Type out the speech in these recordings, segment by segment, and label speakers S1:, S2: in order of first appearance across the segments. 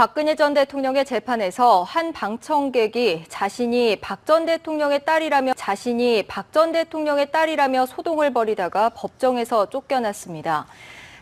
S1: 박근혜 전 대통령의 재판에서 한 방청객이 자신이 박 전 대통령의 딸이라며 소동을 벌이다가 법정에서 쫓겨났습니다.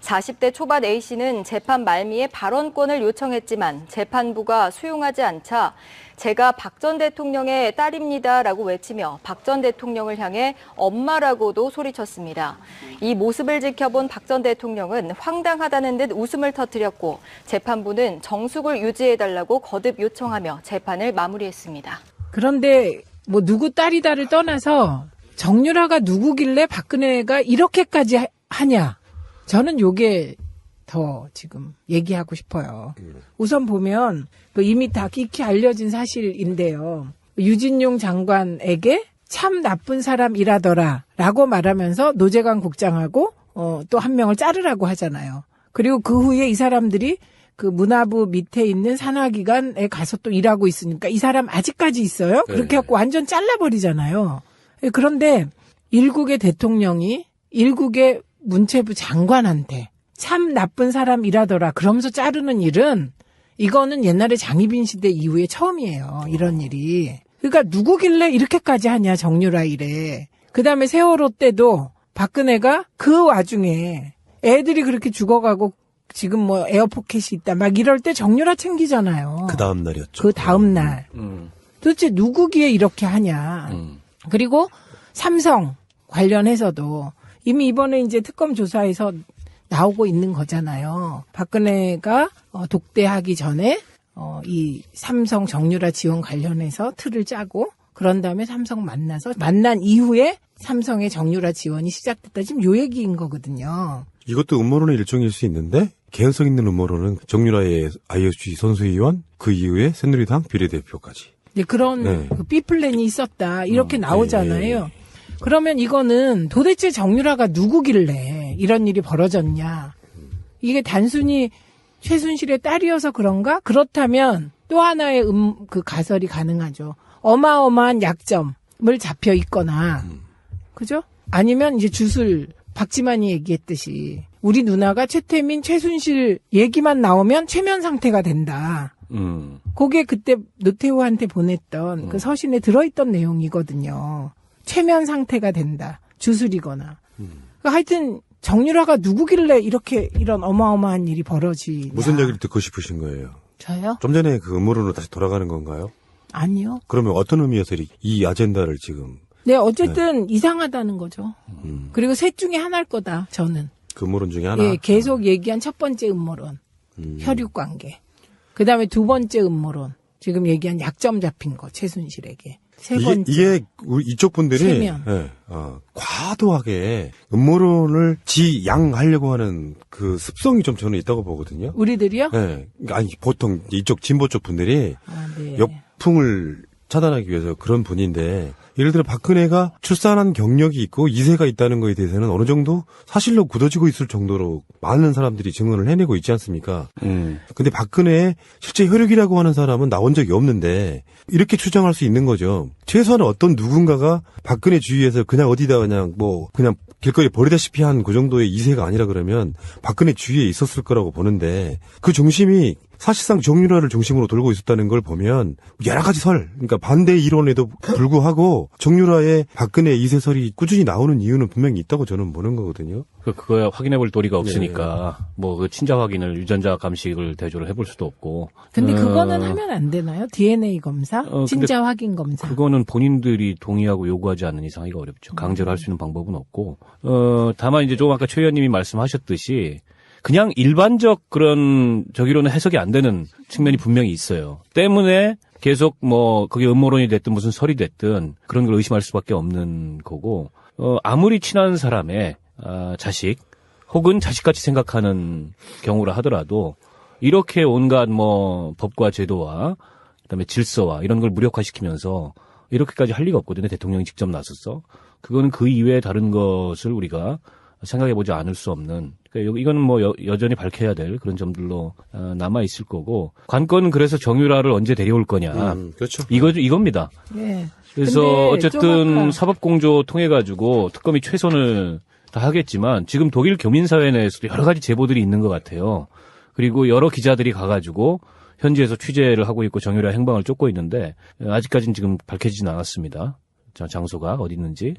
S1: 40대 초반 A씨는 재판 말미에 발언권을 요청했지만 재판부가 수용하지 않자 제가 박 전 대통령의 딸입니다라고 외치며 박 전 대통령을 향해 엄마라고도 소리쳤습니다. 이 모습을 지켜본 박 전 대통령은 황당하다는 듯 웃음을 터뜨렸고 재판부는 정숙을 유지해달라고 거듭 요청하며 재판을 마무리했습니다.
S2: 그런데 뭐 누구 딸이다를 떠나서 정유라가 누구길래 박근혜가 이렇게까지 하냐. 저는 요게 더 지금 얘기하고 싶어요. 우선 보면 이미 다 익히 알려진 사실인데요. 유진용 장관에게 참 나쁜 사람이라더라 라고 말하면서 노재관 국장하고 또 한 명을 자르라고 하잖아요. 그리고 그 후에 이 사람들이 그 문화부 밑에 있는 산하기관에 가서 또 일하고 있으니까 이 사람 아직까지 있어요? 그렇게 해갖고 완전 잘라버리잖아요. 그런데 일국의 대통령이 일국의 문체부 장관한테 참 나쁜 사람이라더라 그러면서 자르는 일은 이거는 옛날에 장희빈 시대 이후에 처음이에요. 이런 일이. 그러니까 누구길래 이렇게까지 하냐 정유라 일에. 그다음에 세월호 때도 박근혜가 그 와중에 애들이 그렇게 죽어가고 지금 뭐 에어포켓이 있다 막 이럴 때 정유라 챙기잖아요.
S3: 그 다음 날이었죠.
S2: 그 다음 날. 도대체 누구기에 이렇게 하냐. 그리고 삼성 관련해서도 이미 이번에 이제 특검 조사에서 나오고 있는 거잖아요. 박근혜가 독대하기 전에 이 삼성 정유라 지원 관련해서 틀을 짜고 그런 다음에 삼성 만난 이후에 삼성의 정유라 지원이 시작됐다. 지금 요 얘기인 거거든요.
S3: 이것도 음모론의 일종일 수 있는데 개연성 있는 음모론은 정유라의 IOC 선수위원 그 이후에 새누리당 비례대표까지.
S2: 네, 그런 그 B플랜이 있었다. 이렇게 나오잖아요. 그러면 이거는 도대체 정유라가 누구길래 이런 일이 벌어졌냐. 이게 단순히 최순실의 딸이어서 그런가? 그렇다면 또 하나의 그 가설이 가능하죠. 어마어마한 약점을 잡혀 있거나, 그죠? 아니면 이제 주술, 박지만이 얘기했듯이 우리 누나가 최태민, 최순실 얘기만 나오면 최면 상태가 된다. 그게 그때 노태우한테 보냈던 그 서신에 들어있던 내용이거든요. 최면 상태가 된다. 주술이거나. 그러니까 하여튼 정유라가 누구길래 이런 어마어마한 일이 벌어지냐.
S3: 무슨 얘기를 듣고 싶으신 거예요?
S2: 저요?
S3: 좀 전에 그 음모론으로 다시 돌아가는 건가요?
S2: 아니요.
S3: 그러면 어떤 의미에서 이 아젠다를 지금.
S2: 네, 어쨌든 이상하다는 거죠. 그리고 셋 중에 하나일 거다, 저는.
S3: 그 음모론 중에 하나?
S2: 예, 계속 얘기한 첫 번째 음모론. 혈육관계. 그 다음에 두 번째 음모론. 지금 얘기한 약점 잡힌 거, 최순실에게. 세 번째.
S3: 이게 이쪽 분들이
S2: 세면.
S3: 과도하게 음모론을 지양하려고 하는 그 습성이 좀 저는 있다고 보거든요.
S2: 우리들이요?
S3: 네. 아니 보통 이쪽 진보 쪽 분들이
S2: 네.
S3: 역풍을 차단하기 위해서 그런 분인데 예를 들어 박근혜가 출산한 경력이 있고 이세가 있다는 거에 대해서는 어느 정도 사실로 굳어지고 있을 정도로 많은 사람들이 증언을 해내고 있지 않습니까? 근데 박근혜의 실제 혈육이라고 하는 사람은 나온 적이 없는데 이렇게 추정할 수 있는 거죠. 최소한 어떤 누군가가 박근혜 주위에서 그냥 어디다 그냥 길거리에 버리다시피 한 그 정도의 이세가 아니라 그러면 박근혜 주위에 있었을 거라고 보는데 그 중심이 사실상 정유라를 중심으로 돌고 있었다는 걸 보면 여러 가지 그러니까 반대 이론에도 불구하고 정유라의 박근혜 이세설이 꾸준히 나오는 이유는 분명히 있다고 저는 보는 거거든요.
S4: 그거야 확인해볼 도리가 없으니까 뭐 그 친자 확인을 유전자 감식을 대조를 해볼 수도 없고. 근데
S2: 그거는 하면 안 되나요? DNA 검사, 친자 확인 검사.
S4: 그거는 본인들이 동의하고 요구하지 않는 이상 하기가 어렵죠. 강제로 할 수 있는 방법은 없고. 다만 이제 조금 아까 최 의원님이 말씀하셨듯이. 그냥 일반적 그런 저기로는 해석이 안 되는 측면이 분명히 있어요. 때문에 계속 그게 음모론이 됐든 무슨 설이 됐든 그런 걸 의심할 수밖에 없는 거고, 아무리 친한 사람의 자식 혹은 자식같이 생각하는 경우라 하더라도 이렇게 온갖 법과 제도와 그다음에 질서와 이런 걸 무력화시키면서 이렇게까지 할 리가 없거든요. 대통령이 직접 나서서. 그거는 그 이외에 다른 것을 우리가 생각해보지 않을 수 없는, 그러니까 이거는 여전히 밝혀야 될 그런 점들로 남아 있을 거고, 관건은 그래서 정유라를 언제 데려올 거냐.
S3: 그렇죠.
S4: 이겁니다.
S2: 네.
S4: 그래서 어쨌든 사법공조 통해가지고 특검이 최선을 다 하겠지만 지금 독일 교민사회 내에서도 여러 가지 제보들이 있는 것 같아요. 그리고 여러 기자들이 가가지고 현지에서 취재를 하고 있고 정유라 행방을 쫓고 있는데 아직까지는 지금 밝혀지진 않았습니다. 장소가 어디 있는지.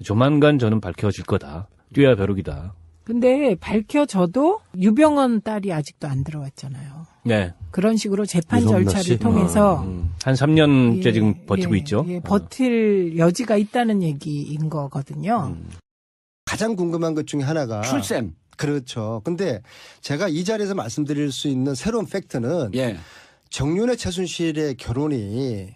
S4: 조만간 저는 밝혀질 거다. 뛰어야 벼룩이다.
S2: 근데 밝혀져도 유병헌 딸이 아직도 안 들어왔잖아요.
S4: 네.
S2: 그런 식으로 재판
S3: 유성나
S2: 절차를
S3: 씨?
S2: 통해서
S4: 한 3년째 지금 버티고 있죠.
S2: 버틸 여지가 있다는 얘기인 거거든요.
S5: 가장 궁금한 것 중에 하나가
S6: 출생.
S5: 그렇죠. 근데 제가 이 자리에서 말씀드릴 수 있는 새로운 팩트는
S6: 예.
S5: 정윤회 최순실의 결혼이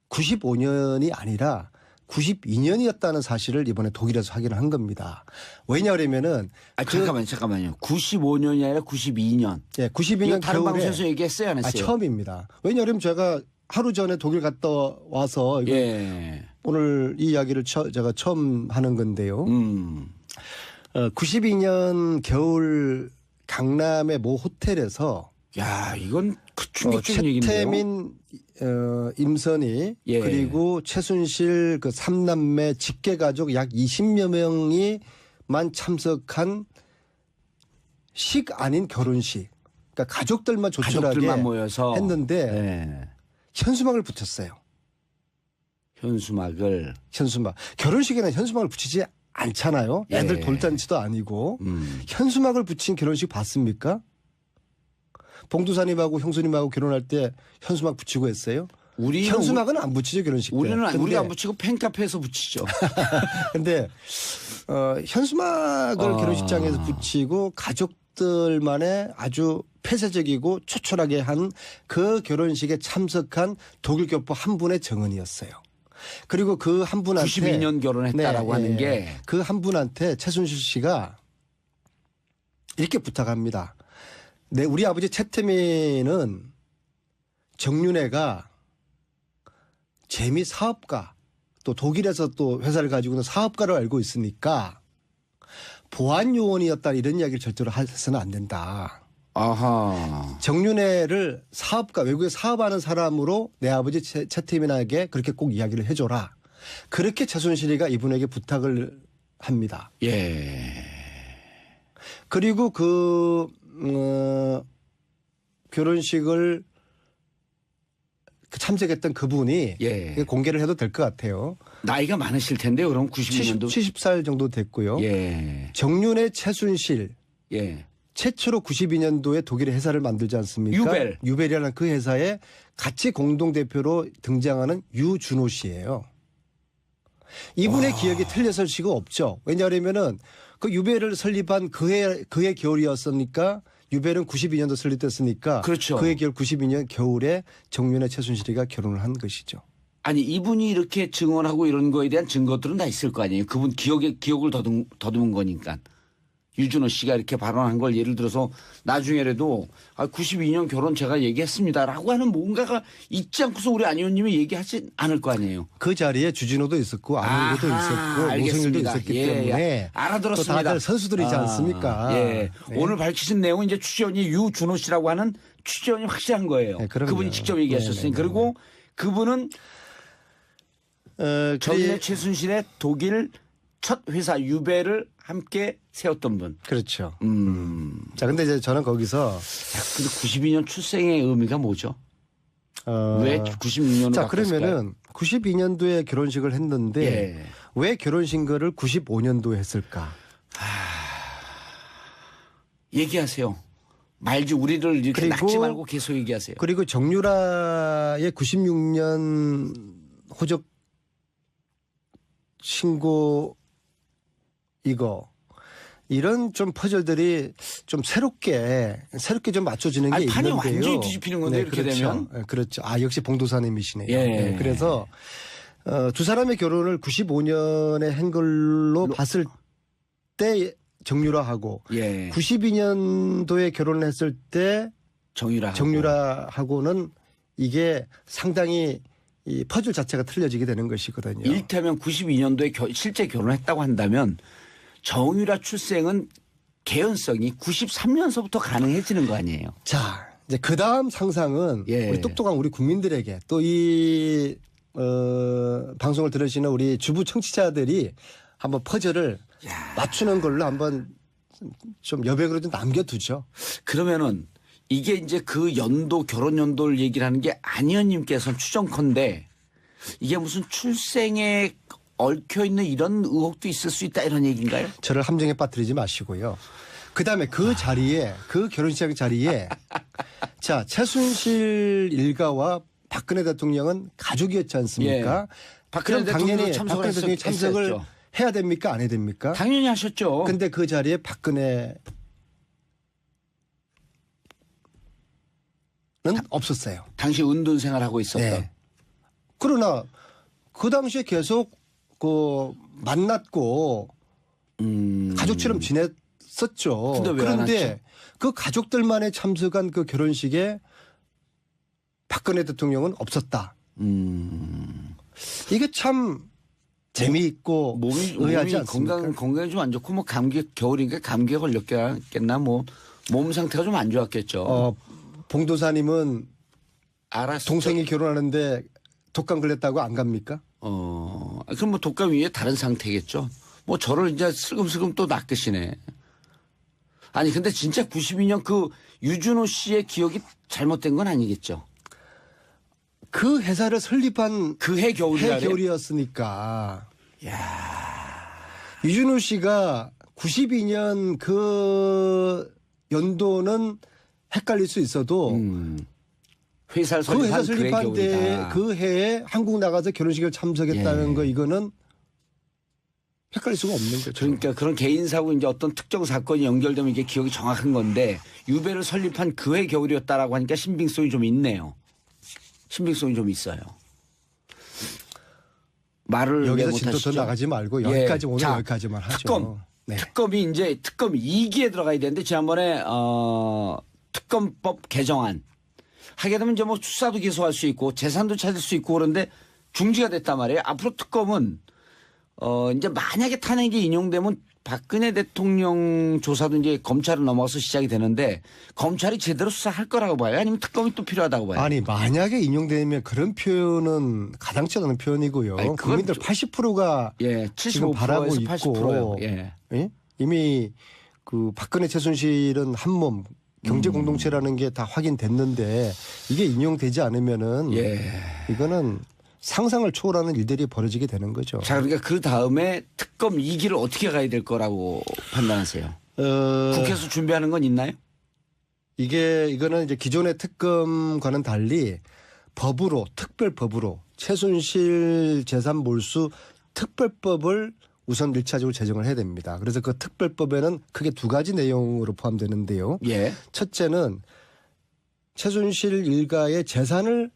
S5: 95년이 아니라 92년이었다는 사실을 이번에 독일에서 확인을 한 겁니다. 왜냐하면은
S6: 잠깐만요. 95년이 아니라 92년.
S5: 예, 92년
S6: 이거 다른
S5: 겨울에
S6: 방송에서 얘기했어요, 안 했어요?
S5: 처음입니다. 왜냐하면 제가 하루 전에 독일 갔다 와서 이거
S6: 예.
S5: 오늘 이 이야기를 제가 처음 하는 건데요. 92년 겨울 강남의 모 호텔에서
S6: 야, 이건 충격적인 얘기인데요.
S5: 최태민, 임선희
S6: 예.
S5: 그리고 최순실 그 3남매 직계 가족 약 20여 명이만 참석한 식 아닌 결혼식. 그러니까 가족들만 조촐하게
S6: 가족들만 모여서
S5: 했는데
S6: 예.
S5: 현수막을 붙였어요.
S6: 현수막을.
S5: 현수막. 결혼식에는 현수막을 붙이지 않잖아요. 애들
S6: 예.
S5: 돌잔치도 아니고. 현수막을 붙인 결혼식 봤습니까? 봉두사님하고 형수님하고 결혼할 때 현수막 붙이고 했어요? 현수막은 안 붙이죠, 결혼식 때.
S6: 우리가 안 붙이고 팬카페에서 붙이죠.
S5: 근데 현수막을 결혼식장에서 붙이고 가족들만의 아주 폐쇄적이고 초촐하게 한 그 결혼식에 참석한 독일 교포 한 분의 정언이었어요. 그리고 그 한 분한테
S6: 92년 결혼했다라고 하는 게
S5: 그 한 분한테 최순실 씨가 이렇게 부탁합니다. 네, 우리 아버지 최태민은 정윤회가 재미 사업가 또 독일에서 또 회사를 가지고 있는 사업가로 알고 있으니까 보안 요원이었다 이런 이야기를 절대로 해서는 안 된다.
S6: 아하.
S5: 정윤회를 사업가 외국에 사업하는 사람으로 내 아버지 최태민에게 그렇게 꼭 이야기를 해줘라. 그렇게 최순실이가 이분에게 부탁을 합니다.
S6: 예.
S5: 그리고 그 결혼식을 참석했던 그분이
S6: 예.
S5: 공개를 해도 될 것 같아요.
S6: 나이가 많으실 텐데요. 그럼 90년도
S5: 70살 정도 됐고요.
S6: 예.
S5: 정윤회 최순실
S6: 예.
S5: 최초로 92년도에 독일의 회사를 만들지 않습니까? 유벨이라는 그 회사에 같이 공동대표로 등장하는 유준호 씨예요. 이분의 기억이 틀렸을 수가 없죠. 왜냐하면은 그 유벨을 설립한 그해 겨울이었으니까 유벨은 92년도 설립됐으니까
S6: 그렇죠.
S5: 그해 겨울 92년 겨울에 정윤회 최순실이가 결혼을 한 것이죠.
S6: 아니 이분이 이렇게 증언하고 이런 거에 대한 증거들은 다 있을 거 아니에요. 그분 기억을 더듬은 거니까. 유준호 씨가 이렇게 발언한 걸 예를 들어서 나중에라도 92년 결혼 제가 얘기했습니다라고 하는 뭔가가 있지 않고서 우리 안 의원님이 얘기하지 않을 거 아니에요.
S5: 그 자리에 주진호도 있었고 안희도 있었고
S6: 알겠습니다.
S5: 노승일도 있었기
S6: 예,
S5: 때문에
S6: 알아들었습니다.
S5: 또 다들 선수들이지 않습니까?
S6: 예.
S5: 네.
S6: 오늘 밝히신 내용은 이제 취재원이 유준호 씨라고 하는 취재원이 확실한 거예요.
S5: 네, 그럼요.
S6: 그분이 직접 얘기하셨으니.
S5: 네.
S6: 그리고 그분은 정윤회 최순실의 독일 첫 회사 유벨을 함께 세웠던 분.
S5: 그렇죠. 자, 근데 이제 저는 거기서
S6: 근데 92년 출생의 의미가 뭐죠? 왜 96년으로
S5: 자,
S6: 바꿨을까요?
S5: 그러면은 92년도에 결혼식을 했는데
S6: 예.
S5: 왜 결혼식을 95년도에 했을까?
S6: 얘기하세요. 말지 우리를 이렇게
S5: 그리고-
S6: 낚지 말고 계속 얘기하세요.
S5: 그리고 정유라의 96년 호적 신고 이런 좀 퍼즐들이 좀 새롭게 좀 맞춰지는 게
S6: 아니, 판이
S5: 있는데요.
S6: 완전히 뒤집히는 건데, 이렇게
S5: 그렇죠.
S6: 되면?
S5: 네, 그렇죠. 역시 봉도사님이시네요.
S6: 예.
S5: 네, 그래서 두 사람의 결혼을 95년에 한 걸로 봤을 때 정유라하고
S6: 예.
S5: 92년도에 결혼을 했을 때 정유라하고는 이게 상당히 이 퍼즐 자체가 틀려지게 되는 것이거든요.
S6: 일테면 92년도에 실제 결혼했다고 한다면 정유라 출생은 개연성이 93년서부터 가능해지는 거 아니에요?
S5: 자, 이제 그 다음 상상은
S6: 예.
S5: 우리 똑똑한 우리 국민들에게 또 이 방송을 들으시는 우리 주부 청취자들이 한번 퍼즐을 맞추는 걸로 한번 좀 여백으로 좀 남겨두죠.
S6: 그러면은 이게 이제 그 연도 결혼 연도를 얘기를 하는 게 안 의원님께서는 추정컨대 이게 무슨 출생에 얽혀 있는 이런 의혹도 있을 수 있다 이런 얘기인가요?
S5: 저를 함정에 빠뜨리지 마시고요. 그다음에 그 자리에 그 결혼식 자리에 자 최순실 일가와 박근혜 대통령은 가족이었지 않습니까?
S6: 박근혜
S5: 그럼 당연히
S6: 대통령도
S5: 박근혜 대통령이 참석을
S6: 했었죠.
S5: 해야 됩니까? 안 해야 됩니까?
S6: 당연히 하셨죠.
S5: 근데 그 자리에 박근혜는 없었어요.
S6: 당시 은둔 생활하고 있었던.
S5: 네. 그러나 그 당시에 계속 그 만났고 가족처럼 지냈었죠.
S6: 근데 왜안
S5: 그런데
S6: 왔죠?
S5: 그 가족들만에 참석한 그 결혼식에 박근혜 대통령은 없었다. 이게 참 재미있고
S6: 몸이
S5: 의아하지 않습니까?
S6: 건강이 좀 안 좋고 뭐 감기 겨울이니까 감기에 걸렸겠나 뭐 몸 상태가 좀 안 좋았겠죠.
S5: 봉도사님은
S6: 알았어.
S5: 동생이 결혼하는데 독감 걸렸다고 안 갑니까?
S6: 그럼 뭐 독감 위에 다른 상태겠죠. 뭐 저를 이제 슬금슬금 또 낚으시네. 아니 근데 진짜 92년 그 유준호 씨의 기억이 잘못된 건 아니겠죠.
S5: 그 회사를 설립한
S6: 그 해 겨울이라 그래요?
S5: 겨울이었으니까. 유준호 씨가 92년 그 연도는 헷갈릴 수 있어도
S6: 회사를
S5: 그 회사
S6: 설립한 그해
S5: 설립한 때
S6: 겨울이다.
S5: 그 해에 한국 나가서 결혼식을 참석했다는
S6: 예.
S5: 거 이거는 헷갈릴 수가 없는 거죠.
S6: 그러니까 그런 개인사고 이제 어떤 특정 사건이 연결되면 이게 기억이 정확한 건데 유배를 설립한 그 해 겨울이었다라고 하니까 신빙성이 좀 있네요. 신빙성이 좀 있어요. 말을
S5: 여기서
S6: 왜
S5: 진도 더
S6: 못하시죠?
S5: 나가지 말고
S6: 예.
S5: 여기까지 오늘
S6: 자,
S5: 여기까지만 하죠.
S6: 특검.
S5: 네.
S6: 특검이 2기에 들어가야 되는데 지난번에 특검법 개정안 하게 되면 이제 뭐 수사도 기소할 수 있고 재산도 찾을 수 있고 그런데 중지가 됐단 말이에요. 앞으로 특검은 이제 만약에 탄핵이 인용되면 박근혜 대통령 조사도 이제 검찰로 넘어가서 시작이 되는데 검찰이 제대로 수사할 거라고 봐요? 아니면 특검이 또 필요하다고 봐요?
S5: 아니 만약에 인용되면 그런 표현은 가당치 않은 표현이고요.
S6: 아니, 그건
S5: 국민들
S6: 좀-
S5: 80%가
S6: 예,
S5: 지금 바라고
S6: 75%에서
S5: 있고
S6: 80%예요. 예.
S5: 예? 이미 그 박근혜 최순실은 한몸 경제 공동체라는 게 다 확인됐는데 이게 인용되지 않으면은
S6: 예.
S5: 이거는 상상을 초월하는 일들이 벌어지게 되는 거죠.
S6: 자, 그러니까 그 다음에 특검 2기를 어떻게 가야 될 거라고 판단하세요? 국회에서 준비하는 건 있나요?
S5: 이거는 이제 기존의 특검과는 달리 법으로 특별법으로 최순실 재산 몰수 특별법을 우선 1차적으로 제정을 해야 됩니다. 그래서 그 특별법에는 크게 두 가지 내용으로 포함되는데요.
S6: 예.
S5: 첫째는 최순실 일가의 재산을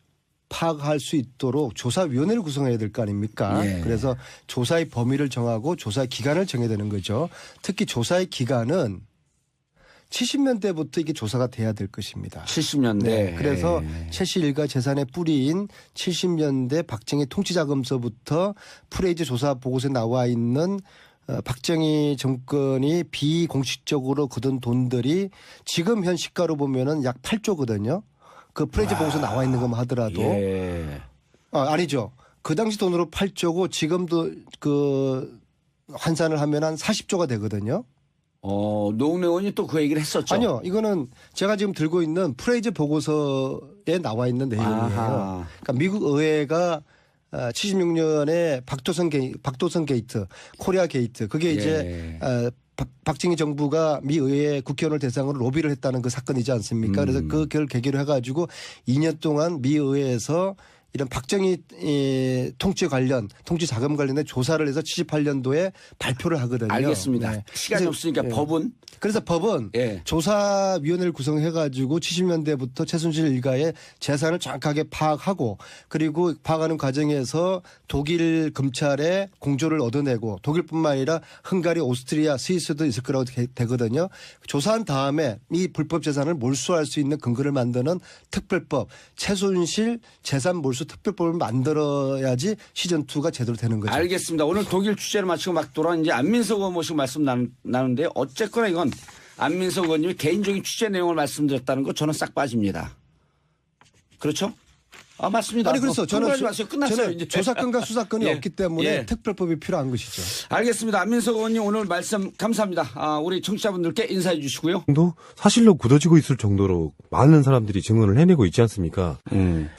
S5: 파악할 수 있도록 조사위원회를 구성해야 될 거 아닙니까?
S6: 예.
S5: 그래서 조사의 범위를 정하고 조사의 기간을 정해야 되는 거죠. 특히 조사의 기간은 70년대부터 이게 조사가 돼야 될 것입니다.
S6: 70년대.
S5: 네. 그래서 최씨 일가 재산의 뿌리인 70년대 박정희 통치자금서부터 프레이즈 조사 보고서에 나와 있는 박정희 정권이 비공식적으로 거둔 돈들이 지금 현 시가로 보면은 약 8조거든요. 그 프레이즈 보고서 나와 있는 것만 하더라도
S6: 예.
S5: 아니죠. 그 당시 돈으로 8조고 지금도 그 환산을 하면 한 40조가 되거든요.
S6: 노웅래 의원이 또 그 얘기를 했었죠.
S5: 아니요. 이거는 제가 지금 들고 있는 프레이즈 보고서에 나와 있는 내용이에요.
S6: 아하.
S5: 그러니까 미국 의회가 76년에 박도선 게이트, 코리아 게이트 그게 이제 박정희 정부가 미 의회 국회의원을 대상으로 로비를 했다는 그 사건이지 않습니까? 그래서 그걸 계기로 해가지고 2년 동안 미 의회에서 이런 박정희 통치 자금 관련된 조사를 해서 78년도에 발표를 하거든요.
S6: 알겠습니다.
S5: 네.
S6: 시간이
S5: 그래서,
S6: 없으니까
S5: 예.
S6: 법은
S5: 그래서 법은
S6: 예.
S5: 조사위원회를 구성해가지고 70년대부터 최순실 일가의 재산을 정확하게 파악하고 그리고 파악하는 과정에서 독일 검찰의 공조를 얻어내고 독일뿐만 아니라 헝가리, 오스트리아, 스위스도 있을 거라고 되거든요. 조사한 다음에 이 불법 재산을 몰수할 수 있는 근거를 만드는 특별법, 최순실 재산 몰수 특별법을 만들어야지 시즌2가 제대로 되는 거죠.
S6: 알겠습니다. 오늘 독일 취재를 마치고 막 돌아온 이제 안민석 의원 모시고 말씀 나누는데 어쨌거나 이건 안민석 의원님이 개인적인 취재 내용을 말씀드렸다는 거 저는 싹 빠집니다. 그렇죠? 아, 맞습니다.
S5: 아니 그래서 저는
S6: 통과하지 마세요. 끝났어요.
S5: 저는
S6: 이제.
S5: 조사권과 수사권이
S6: 예.
S5: 없기 때문에
S6: 예.
S5: 특별법이 필요한 것이죠.
S6: 알겠습니다. 안민석 의원님 오늘 말씀 감사합니다. 우리 청취자분들께 인사해 주시고요.
S3: 도 사실로 굳어지고 있을 정도로 많은 사람들이 증언을 해내고 있지 않습니까?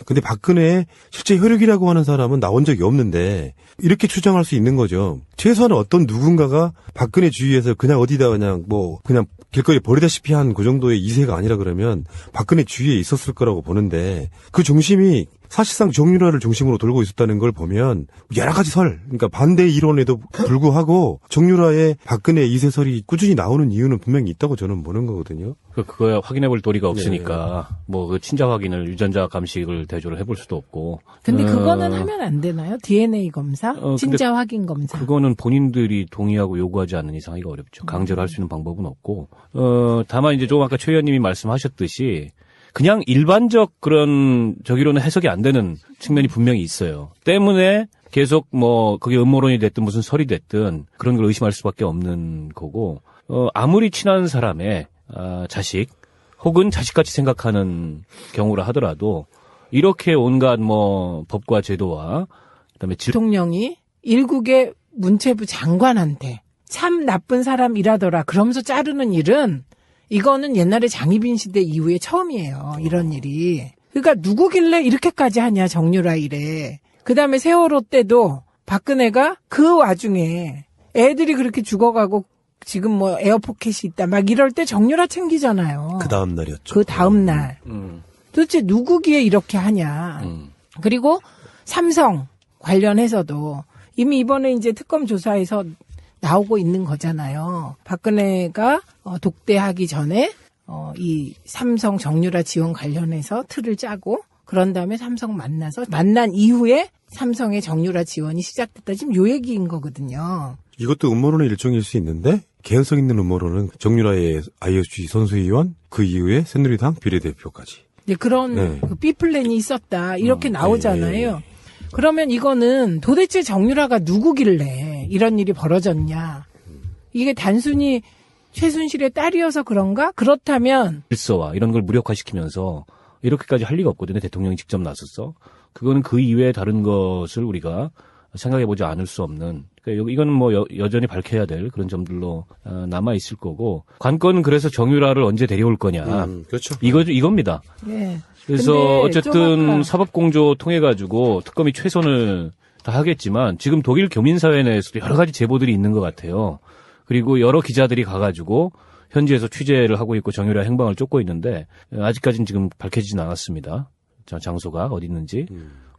S3: 근데 박근혜의 실제 혈육이라고 하는 사람은 나온 적이 없는데 이렇게 추정할 수 있는 거죠. 최소한 어떤 누군가가 박근혜 주위에서 그냥 어디다 그냥 길거리에 버리다시피 한 그 정도의 이세가 아니라 그러면 박근혜 주위에 있었을 거라고 보는데 그 중심이 사실상 정유라를 중심으로 돌고 있었다는 걸 보면 여러 가지 그러니까 반대 이론에도 불구하고 정유라의 박근혜 이세설이 꾸준히 나오는 이유는 분명히 있다고 저는 보는 거거든요.
S4: 그거야 확인해 볼 도리가 없으니까 뭐 그 친자 확인을 유전자 감식을 대조를 해볼 수도 없고.
S2: 근데 그거는 하면 안 되나요? DNA 검사? 친자 확인 검사?
S4: 그거는 본인들이 동의하고 요구하지 않는 이상 하기가 어렵죠. 강제로 할 수 있는 방법은 없고. 다만 이제 조금 아까 최 의원님이 말씀하셨듯이 그냥 일반적 그런 저기로는 해석이 안 되는 측면이 분명히 있어요. 때문에 계속 뭐 그게 음모론이 됐든 무슨 설이 됐든 그런 걸 의심할 수밖에 없는 거고, 아무리 친한 사람의 자식 혹은 자식같이 생각하는 경우라 하더라도 이렇게 온갖 뭐 법과 제도와 그다음에
S2: 대통령이 일국의 문체부 장관한테 참 나쁜 사람이라더라 그러면서 자르는 일은 이거는 옛날에 장희빈 시대 이후에 처음이에요. 이런 일이. 그러니까 누구길래 이렇게까지 하냐 정유라 일에. 그다음에 세월호 때도 박근혜가 그 와중에 애들이 그렇게 죽어가고 지금 뭐 에어포켓이 있다 막 이럴 때 정유라 챙기잖아요.
S3: 그 다음 날이었죠.
S2: 그 다음 날. 도대체 누구기에 이렇게 하냐. 그리고 삼성 관련해서도 이미 이번에 이제 특검 조사에서 나오고 있는 거잖아요. 박근혜가 독대하기 전에 이 삼성 정유라 지원 관련해서 틀을 짜고 그런 다음에 삼성 만난 이후에 삼성의 정유라 지원이 시작됐다. 지금 요 얘기인 거거든요.
S3: 이것도 음모론의 일종일 수 있는데 개연성 있는 음모론은 정유라의 IOC 선수위원 그 이후에 새누리당 비례대표까지.
S2: 이제 그런
S3: 네.
S2: 그 B플랜이 있었다. 이렇게 나오잖아요. 그러면 이거는 도대체 정유라가 누구길래 이런 일이 벌어졌냐. 이게 단순히 최순실의 딸이어서 그런가? 그렇다면
S4: 질서와 이런 걸 무력화시키면서 이렇게까지 할 리가 없거든요. 대통령이 직접 나섰어. 그거는 그 이외에 다른 것을 우리가 생각해보지 않을 수 없는. 그러니까 이거는 뭐 여전히 밝혀야 될 그런 점들로 남아 있을 거고. 관건은 그래서 정유라를 언제 데려올 거냐.
S3: 그렇죠.
S4: 이겁니다.
S2: 예.
S4: 그래서
S2: 근데
S4: 어쨌든
S2: 좀 아까
S4: 사법공조 통해 가지고 특검이 최선을 다 하겠지만 지금 독일 교민사회 내에서도 여러 가지 제보들이 있는 것 같아요. 그리고 여러 기자들이 가가지고 현지에서 취재를 하고 있고 정유라 행방을 쫓고 있는데 아직까지는 지금 밝혀지진 않았습니다. 장소가 어디 있는지.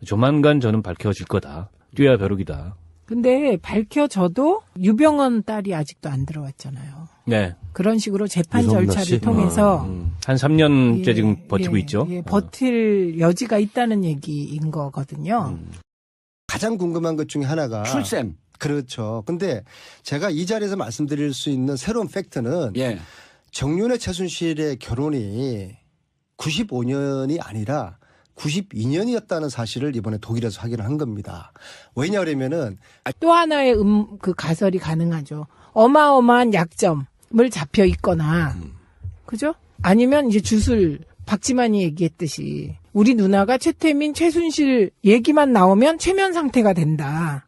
S4: 조만간 저는 밝혀질 거다. 뛰어야 벼룩이다.
S2: 근데 밝혀져도 유병헌 딸이 아직도 안 들어왔잖아요.
S4: 네.
S2: 그런 식으로 재판
S3: 유성나
S2: 절차를
S3: 씨?
S2: 통해서
S4: 한 3년째
S2: 예,
S4: 지금 버티고
S2: 예,
S4: 있죠.
S2: 예, 버틸 여지가 있다는 얘기인 거거든요.
S5: 가장 궁금한 것 중에 하나가
S6: 출생.
S5: 그렇죠. 근데 제가 이 자리에서 말씀드릴 수 있는 새로운 팩트는
S6: 예.
S5: 정윤회 최순실의 결혼이 95년이 아니라 92년이었다는 사실을 이번에 독일에서 확인을 한 겁니다. 왜냐하면은
S2: 또 하나의 그 가설이 가능하죠. 어마어마한 약점을 잡혀 있거나, 그죠? 아니면 이제 주술, 박지만이 얘기했듯이, 우리 누나가 최태민, 최순실 얘기만 나오면 최면 상태가 된다.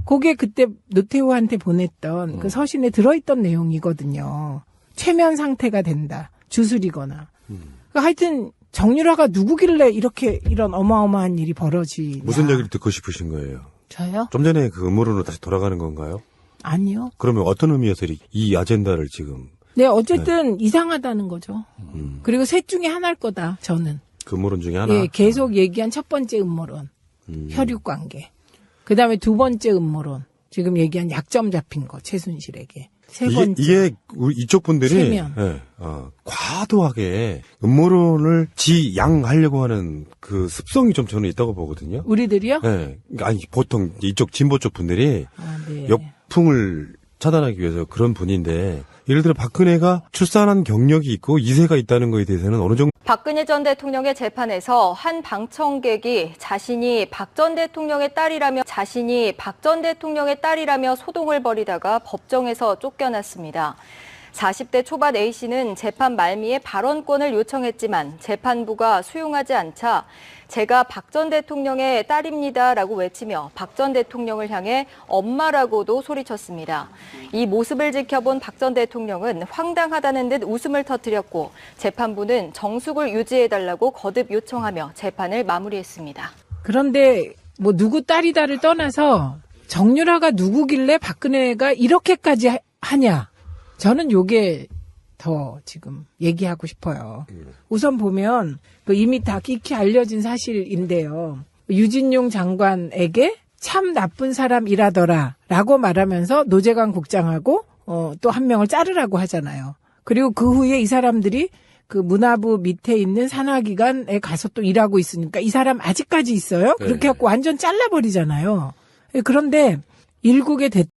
S2: 그게 그때 노태우한테 보냈던 그 서신에 들어있던 내용이거든요. 최면 상태가 된다. 주술이거나. 그러니까 하여튼, 정유라가 누구길래 이런 어마어마한 일이 벌어지냐.
S3: 무슨 얘기를 듣고 싶으신 거예요?
S2: 저요?
S3: 좀 전에 그 음모론으로 다시 돌아가는 건가요?
S2: 아니요.
S3: 그러면 어떤 의미에서 이 아젠다를 지금
S2: 네, 어쨌든 이상하다는 거죠. 그리고 셋 중에 하나일 거다, 저는.
S3: 그 음모론 중에 하나?
S2: 예, 계속 얘기한 첫 번째 음모론. 혈육 관계. 그 다음에 두 번째 음모론. 지금 얘기한 약점 잡힌 거, 최순실에게. 세 번째.
S3: 이게 우리 이쪽 분들이
S2: 세면.
S3: 예, 과도하게 음모론을 지양하려고 하는 그 습성이 좀 저는 있다고 보거든요.
S2: 우리들이요?
S3: 예, 아니 보통 이쪽 진보 쪽 분들이
S2: 아, 네.
S3: 역풍을 차단하기 위해서 그런 분인데 예를 들어 박근혜가 출산한 경력이 있고 이세가 있다는 거에 대해서는 어느 정도
S1: 박근혜 전 대통령의 재판에서 한 방청객이 자신이 박 전 대통령의 딸이라며 소동을 벌이다가 법정에서 쫓겨났습니다. 40대 초반 A씨는 재판 말미에 발언권을 요청했지만 재판부가 수용하지 않자 제가 박 전 대통령의 딸입니다라고 외치며 박 전 대통령을 향해 엄마라고도 소리쳤습니다. 이 모습을 지켜본 박 전 대통령은 황당하다는 듯 웃음을 터뜨렸고 재판부는 정숙을 유지해달라고 거듭 요청하며 재판을 마무리했습니다.
S2: 그런데 뭐 누구 딸이다를 떠나서 정유라가 누구길래 박근혜가 이렇게까지 하냐? 저는 요게 더 지금 얘기하고 싶어요. 우선 보면 이미 다 익히 알려진 사실인데요. 유진용 장관에게 참 나쁜 사람이라더라 라고 말하면서 노재관 국장하고 또 한 명을 자르라고 하잖아요. 그리고 그 후에 이 사람들이 그 문화부 밑에 있는 산하기관에 가서 또 일하고 있으니까 이 사람 아직까지 있어요? 그렇게 해갖고 완전 잘라버리잖아요. 그런데 일국의